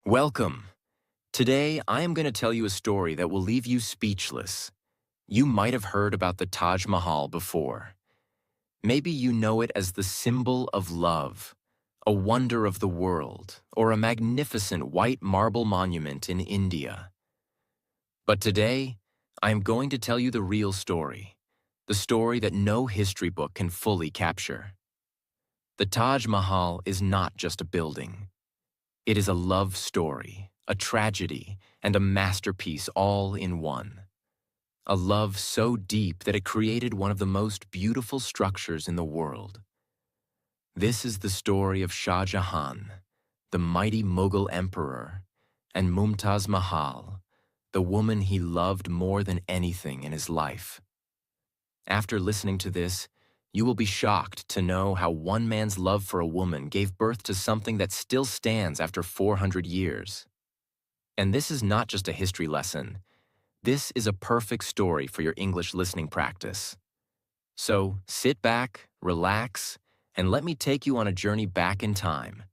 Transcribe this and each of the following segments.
Welcome. Today, I am going to tell you a story that will leave you speechless. You might have heard about the Taj Mahal before. Maybe you know it as the symbol of love, a wonder of the world, or a magnificent white marble monument in India. But today, I am going to tell you the real story, the story that no history book can fully capture. The Taj Mahal is not just a building. It is a love story, a tragedy, and a masterpiece all in one. A love so deep that it created one of the most beautiful structures in the world. This is the story of Shah Jahan, the mighty Mughal emperor, and Mumtaz Mahal, the woman he loved more than anything in his life. After listening to this, you will be shocked to know how one man's love for a woman gave birth to something that still stands after 400 years. And this is not just a history lesson. This is a perfect story for your English listening practice. So sit back, relax, and let me take you on a journey back in time.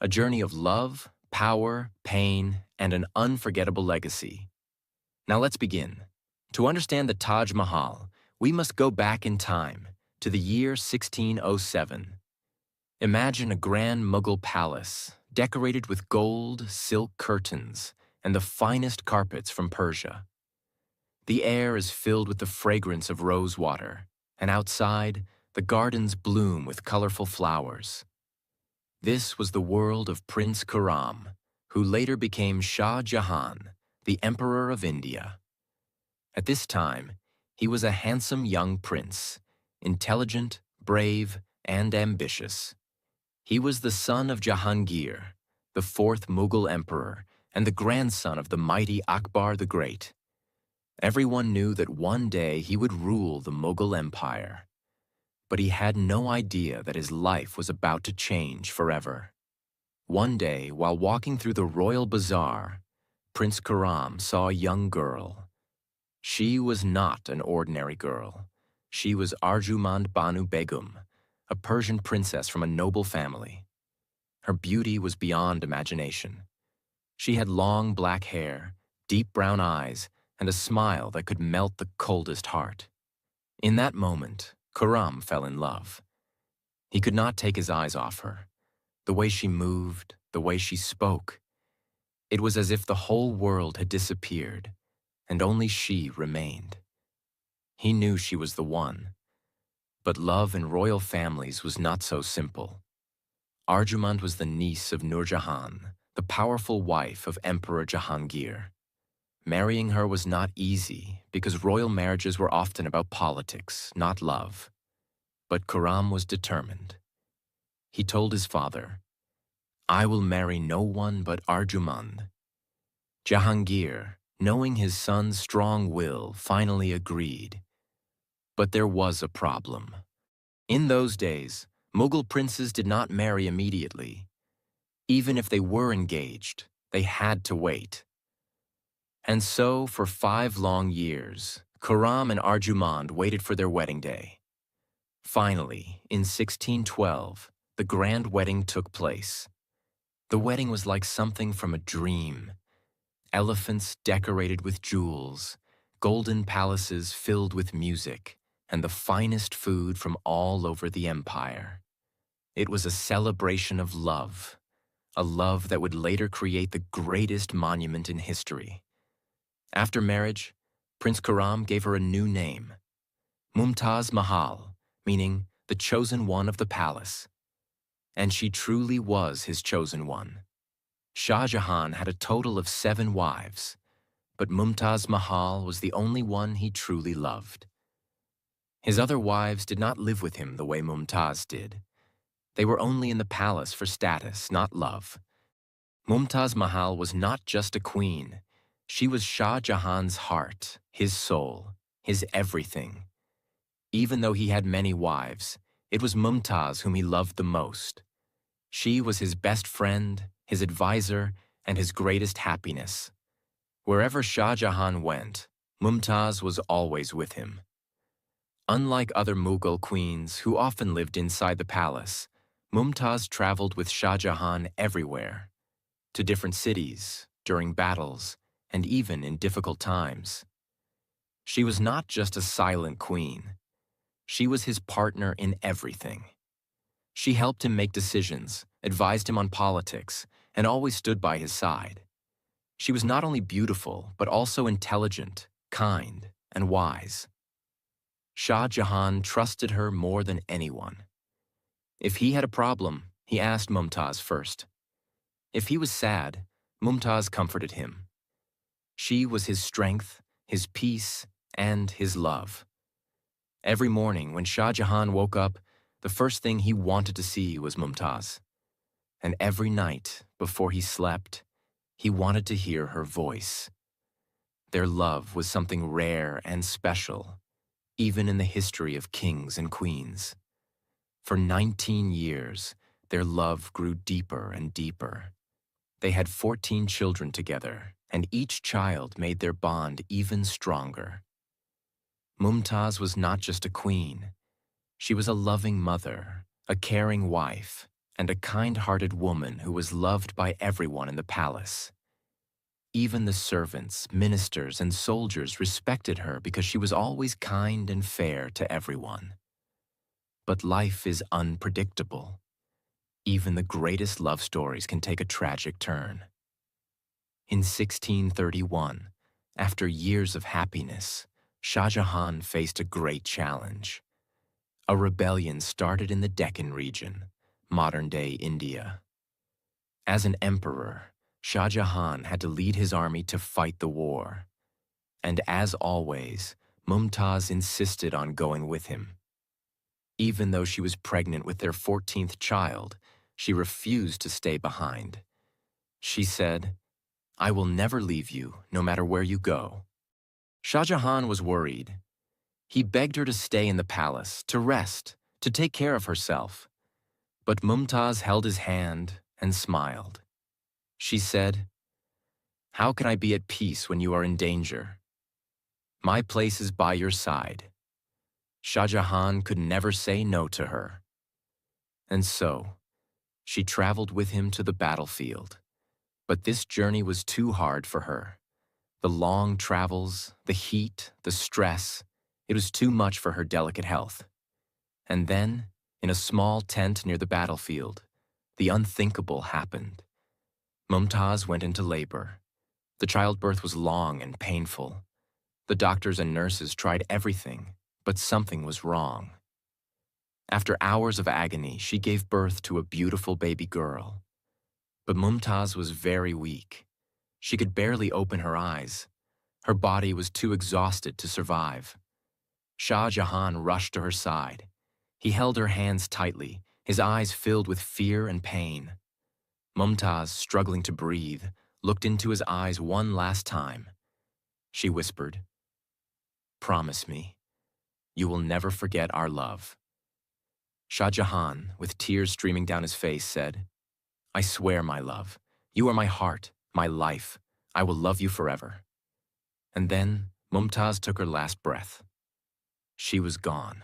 A journey of love, power, pain, and an unforgettable legacy. Now let's begin. To understand the Taj Mahal, we must go back in time to the year 1607. Imagine a grand Mughal palace decorated with gold, silk curtains, and the finest carpets from Persia. The air is filled with the fragrance of rose water, and outside, the gardens bloom with colorful flowers. This was the world of Prince Khurram, who later became Shah Jahan, the Emperor of India. At this time, he was a handsome young prince, intelligent, brave, and ambitious. He was the son of Jahangir, the fourth Mughal emperor, and the grandson of the mighty Akbar the Great. Everyone knew that one day he would rule the Mughal Empire. But he had no idea that his life was about to change forever. One day, while walking through the royal bazaar, Prince Khurram saw a young girl. She was not an ordinary girl. She was Arjumand Banu Begum, a Persian princess from a noble family. Her beauty was beyond imagination. She had long black hair, deep brown eyes, and a smile that could melt the coldest heart. In that moment, Khurram fell in love. He could not take his eyes off her. The way she moved, the way she spoke. It was as if the whole world had disappeared, and only she remained. He knew she was the one. But love in royal families was not so simple. Arjumand was the niece of Nur Jahan, the powerful wife of Emperor Jahangir. Marrying her was not easy because royal marriages were often about politics, not love. But Khurram was determined. He told his father, "I will marry no one but Arjumand." Jahangir, knowing his son's strong will, finally agreed. But there was a problem. In those days, Mughal princes did not marry immediately. Even if they were engaged, they had to wait. And so, for 5 long years, Khurram and Arjumand waited for their wedding day. Finally, in 1612, the grand wedding took place. The wedding was like something from a dream. Elephants decorated with jewels, golden palaces filled with music, and the finest food from all over the empire. It was a celebration of love, a love that would later create the greatest monument in history. After marriage, Prince Khurram gave her a new name, Mumtaz Mahal, meaning the chosen one of the palace. And she truly was his chosen one. Shah Jahan had a total of 7 wives, but Mumtaz Mahal was the only one he truly loved. His other wives did not live with him the way Mumtaz did. They were only in the palace for status, not love. Mumtaz Mahal was not just a queen. She was Shah Jahan's heart, his soul, his everything. Even though he had many wives, it was Mumtaz whom he loved the most. She was his best friend, his advisor, and his greatest happiness. Wherever Shah Jahan went, Mumtaz was always with him. Unlike other Mughal queens who often lived inside the palace, Mumtaz traveled with Shah Jahan everywhere. to different cities, during battles, and even in difficult times. She was not just a silent queen. She was his partner in everything. She helped him make decisions, advised him on politics, and always stood by his side. She was not only beautiful, but also intelligent, kind, and wise. Shah Jahan trusted her more than anyone. If he had a problem, he asked Mumtaz first. If he was sad, Mumtaz comforted him. She was his strength, his peace, and his love. Every morning when Shah Jahan woke up, the first thing he wanted to see was Mumtaz. And every night, before he slept, he wanted to hear her voice. Their love was something rare and special, even in the history of kings and queens. For 19 years, their love grew deeper and deeper. They had 14 children together, and each child made their bond even stronger. Mumtaz was not just a queen. She was a loving mother, a caring wife, and a kind-hearted woman who was loved by everyone in the palace. Even the servants, ministers, and soldiers respected her because she was always kind and fair to everyone. But life is unpredictable. Even the greatest love stories can take a tragic turn. In 1631, after years of happiness, Shah Jahan faced a great challenge. A rebellion started in the Deccan region, modern-day India. As an emperor, Shah Jahan had to lead his army to fight the war. And as always, Mumtaz insisted on going with him. Even though she was pregnant with their 14th child, she refused to stay behind. She said, "I will never leave you, no matter where you go." Shah Jahan was worried. He begged her to stay in the palace, to rest, to take care of herself. But Mumtaz held his hand and smiled. She said, "How can I be at peace when you are in danger? My place is by your side." Shah Jahan could never say no to her. And so, she traveled with him to the battlefield. But this journey was too hard for her. The long travels, the heat, the stress, it was too much for her delicate health. And then, in a small tent near the battlefield, the unthinkable happened. Mumtaz went into labor. The childbirth was long and painful. The doctors and nurses tried everything, but something was wrong. After hours of agony, she gave birth to a beautiful baby girl. But Mumtaz was very weak. She could barely open her eyes. Her body was too exhausted to survive. Shah Jahan rushed to her side. He held her hands tightly, his eyes filled with fear and pain. Mumtaz, struggling to breathe, looked into his eyes one last time. She whispered, "Promise me, you will never forget our love." Shah Jahan, with tears streaming down his face, said, "I swear, my love, you are my heart, my life. I will love you forever." And then Mumtaz took her last breath. She was gone.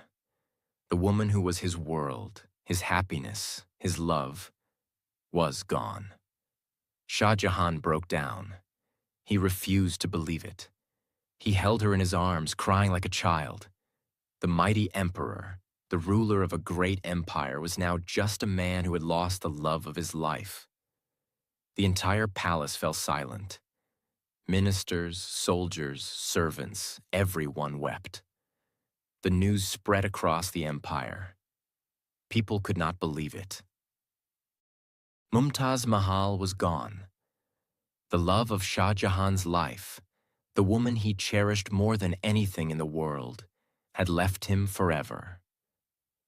The woman who was his world, his happiness, his love, was gone. Shah Jahan broke down. He refused to believe it. He held her in his arms, crying like a child. The mighty emperor, the ruler of a great empire, was now just a man who had lost the love of his life. The entire palace fell silent. Ministers, soldiers, servants, everyone wept. The news spread across the empire. People could not believe it. Mumtaz Mahal was gone. The love of Shah Jahan's life, the woman he cherished more than anything in the world, had left him forever.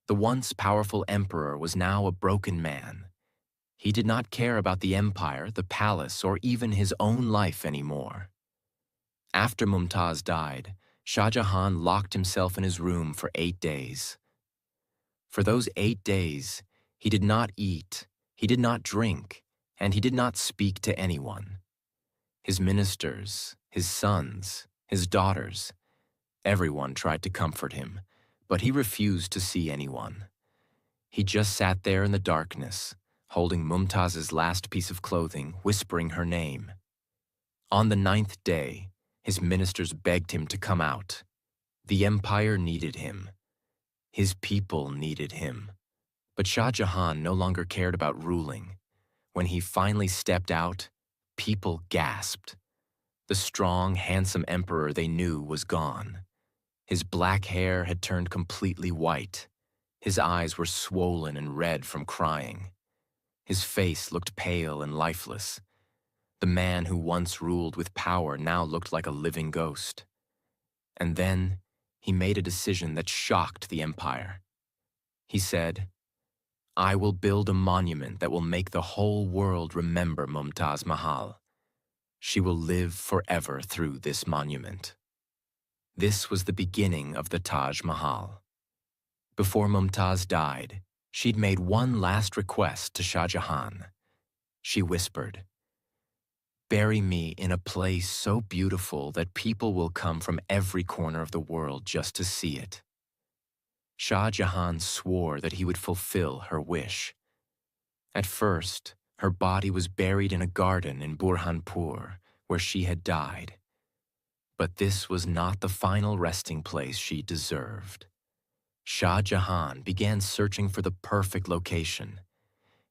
The once powerful emperor was now a broken man. He did not care about the empire, the palace, or even his own life anymore. After Mumtaz died, Shah Jahan locked himself in his room for 8 days. For those 8 days, he did not eat, he did not drink, and he did not speak to anyone. His ministers, his sons, his daughters, everyone tried to comfort him, but he refused to see anyone. He just sat there in the darkness, holding Mumtaz's last piece of clothing, whispering her name. On the 9th day, his ministers begged him to come out. The empire needed him. His people needed him. But Shah Jahan no longer cared about ruling. When he finally stepped out, people gasped. The strong, handsome emperor they knew was gone. His black hair had turned completely white. His eyes were swollen and red from crying. His face looked pale and lifeless. The man who once ruled with power now looked like a living ghost. And then he made a decision that shocked the empire. He said, "I will build a monument that will make the whole world remember Mumtaz Mahal. She will live forever through this monument." This was the beginning of the Taj Mahal. Before Mumtaz died, she'd made one last request to Shah Jahan. She whispered, "Bury me in a place so beautiful that people will come from every corner of the world just to see it." Shah Jahan swore that he would fulfill her wish. At first, her body was buried in a garden in Burhanpur, where she had died. But this was not the final resting place she deserved. Shah Jahan began searching for the perfect location.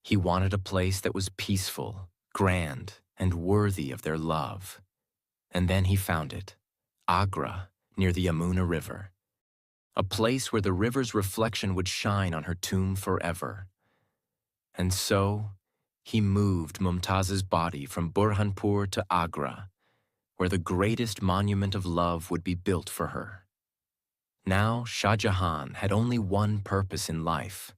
He wanted a place that was peaceful, grand, and worthy of their love. And then he found it, Agra, near the Yamuna River. A place where the river's reflection would shine on her tomb forever. And so, he moved Mumtaz's body from Burhanpur to Agra, where the greatest monument of love would be built for her. Now, Shah Jahan had only one purpose in life: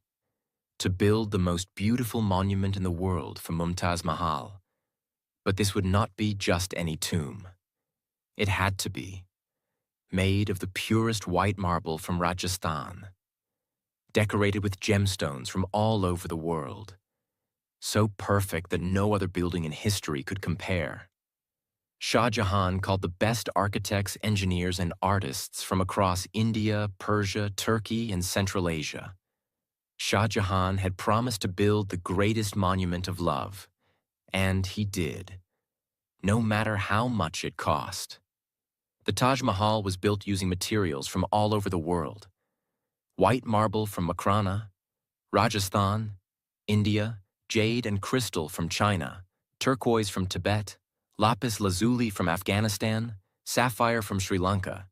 to build the most beautiful monument in the world for Mumtaz Mahal. But this would not be just any tomb. It had to be made of the purest white marble from Rajasthan, decorated with gemstones from all over the world, so perfect that no other building in history could compare. Shah Jahan called the best architects, engineers, and artists from across India, Persia, Turkey, and Central Asia. Shah Jahan had promised to build the greatest monument of love, and he did, no matter how much it cost. The Taj Mahal was built using materials from all over the world: white marble from Makrana, Rajasthan, India, jade and crystal from China, turquoise from Tibet, lapis lazuli from Afghanistan, sapphire from Sri Lanka,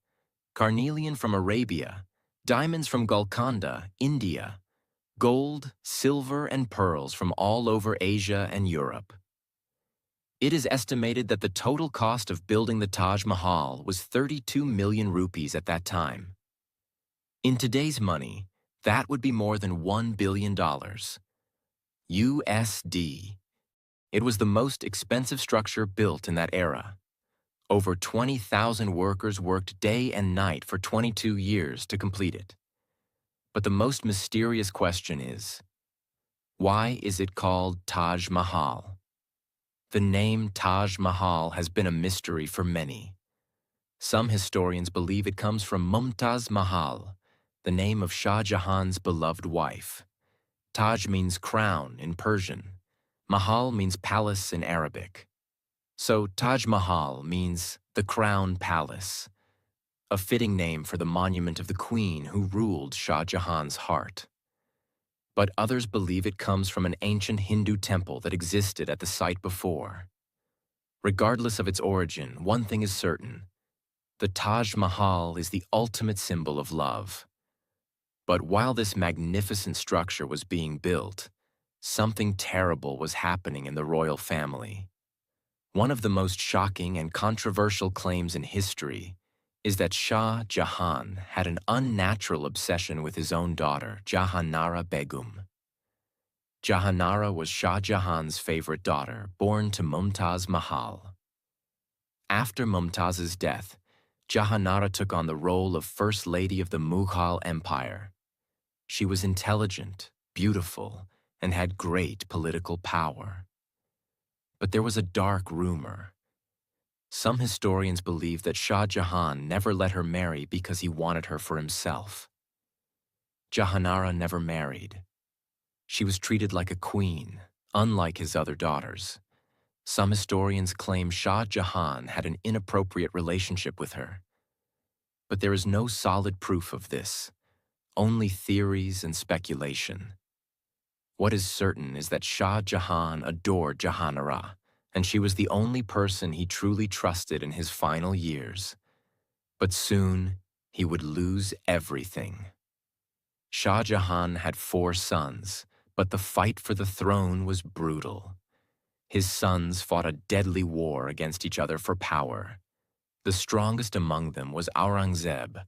carnelian from Arabia, diamonds from Golconda, India, gold, silver, and pearls from all over Asia and Europe. It is estimated that the total cost of building the Taj Mahal was 32 million rupees at that time. In today's money, that would be more than $1 billion. USD. It was the most expensive structure built in that era. Over 20,000 workers worked day and night for 22 years to complete it. But the most mysterious question is, why is it called Taj Mahal? The name Taj Mahal has been a mystery for many. Some historians believe it comes from Mumtaz Mahal, the name of Shah Jahan's beloved wife. Taj means crown in Persian. Mahal means palace in Arabic. So Taj Mahal means the crown palace, a fitting name for the monument of the queen who ruled Shah Jahan's heart. But others believe it comes from an ancient Hindu temple that existed at the site before. Regardless of its origin, one thing is certain: the Taj Mahal is the ultimate symbol of love. But while this magnificent structure was being built, something terrible was happening in the royal family. One of the most shocking and controversial claims in history is that Shah Jahan had an unnatural obsession with his own daughter, Jahanara Begum. Jahanara was Shah Jahan's favorite daughter, born to Mumtaz Mahal. After Mumtaz's death, Jahanara took on the role of First Lady of the Mughal Empire. She was intelligent, beautiful, and had great political power. But there was a dark rumor. Some historians believe that Shah Jahan never let her marry because he wanted her for himself. Jahanara never married. She was treated like a queen, Unlike his other daughters, some historians claim Shah Jahan had an inappropriate relationship with her. But there is no solid proof of this, only theories and speculation. What is certain is that Shah Jahan adored Jahanara, and she was the only person he truly trusted in his final years. But soon, he would lose everything. Shah Jahan had 4 sons, but the fight for the throne was brutal. His sons fought a deadly war against each other for power. The strongest among them was Aurangzeb,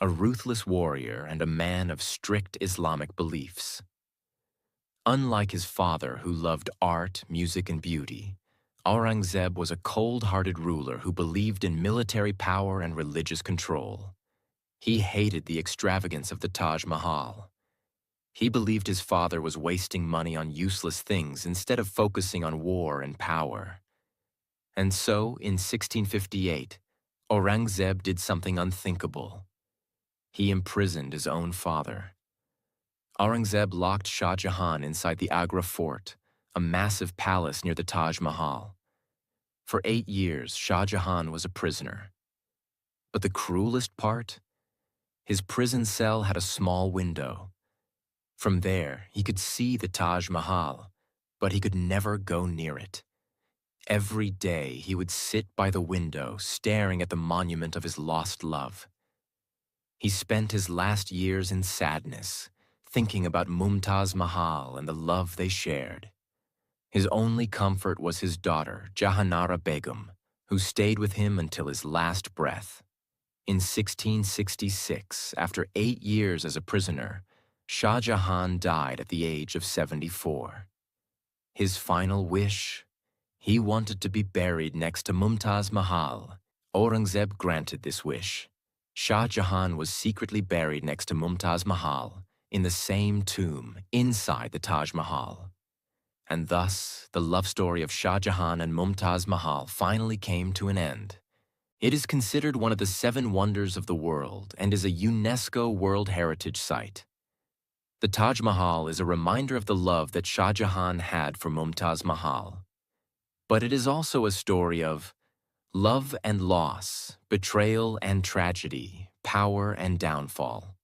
a ruthless warrior and a man of strict Islamic beliefs. Unlike his father, who loved art, music, and beauty, Aurangzeb was a cold-hearted ruler who believed in military power and religious control. He hated the extravagance of the Taj Mahal. He believed his father was wasting money on useless things instead of focusing on war and power. And so, in 1658, Aurangzeb did something unthinkable. He imprisoned his own father. Aurangzeb locked Shah Jahan inside the Agra fort, a massive palace near the Taj Mahal. For 8 years, Shah Jahan was a prisoner. But the cruelest part? His prison cell had a small window. From there, he could see the Taj Mahal, but he could never go near it. Every day, he would sit by the window, staring at the monument of his lost love. He spent his last years in sadness, thinking about Mumtaz Mahal and the love they shared. His only comfort was his daughter, Jahanara Begum, who stayed with him until his last breath. In 1666, after 8 years as a prisoner, Shah Jahan died at the age of 74. His final wish? He wanted to be buried next to Mumtaz Mahal. Aurangzeb granted this wish. Shah Jahan was secretly buried next to Mumtaz Mahal, in the same tomb, inside the Taj Mahal. And thus, the love story of Shah Jahan and Mumtaz Mahal finally came to an end. It is considered one of the 7 wonders of the world and is a UNESCO World Heritage Site. The Taj Mahal is a reminder of the love that Shah Jahan had for Mumtaz Mahal. But it is also a story of love and loss, betrayal and tragedy, power and downfall.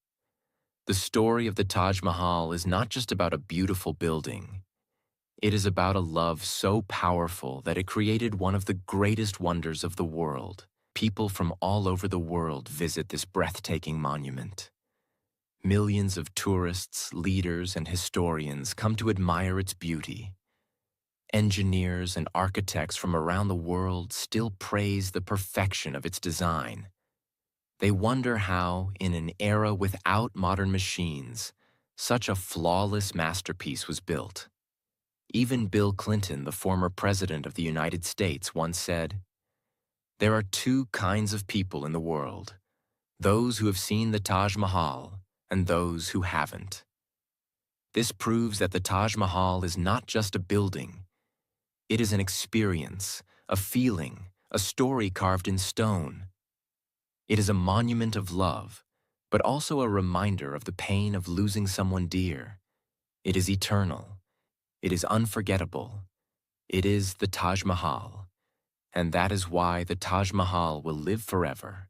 The story of the Taj Mahal is not just about a beautiful building. It is about a love so powerful that it created one of the greatest wonders of the world. People from all over the world visit this breathtaking monument. Millions of tourists, leaders, and historians come to admire its beauty. Engineers and architects from around the world still praise the perfection of its design. They wonder how, in an era without modern machines, such a flawless masterpiece was built. Even Bill Clinton, the former president of the United States, once said, "There are 2 kinds of people in the world, those who have seen the Taj Mahal and those who haven't." This proves that the Taj Mahal is not just a building. It is an experience, a feeling, a story carved in stone. It is a monument of love, but also a reminder of the pain of losing someone dear. It is eternal. It is unforgettable. It is the Taj Mahal. And that is why the Taj Mahal will live forever